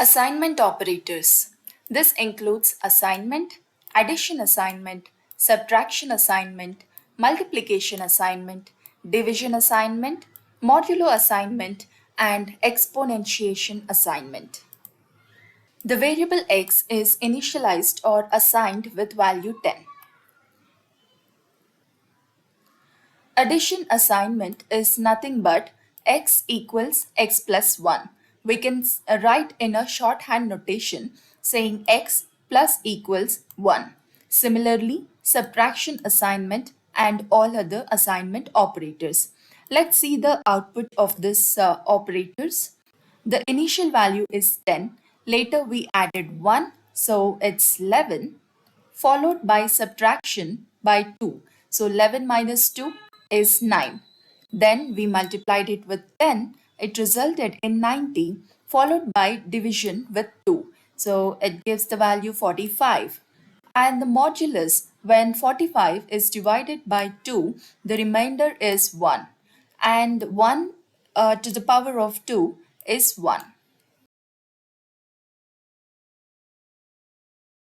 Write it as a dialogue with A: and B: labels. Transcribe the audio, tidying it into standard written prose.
A: Assignment operators. This includes assignment, addition assignment, subtraction assignment, multiplication assignment, division assignment, modulo assignment, and exponentiation assignment. The variable x is initialized or assigned with value 10. Addition assignment is nothing but x equals x plus 1. We can write in a shorthand notation saying x plus equals 1. Similarly, subtraction assignment and all other assignment operators. Let's see the output of this operators. The initial value is 10. Later we added 1, so it's 11, followed by subtraction by 2. So 11 minus 2 is 9. Then we multiplied it with 10. It resulted in 90, followed by division with 2. So it gives the value 45. And the modulus, when 45 is divided by 2, the remainder is 1. And 1 to the power of 2 is 1.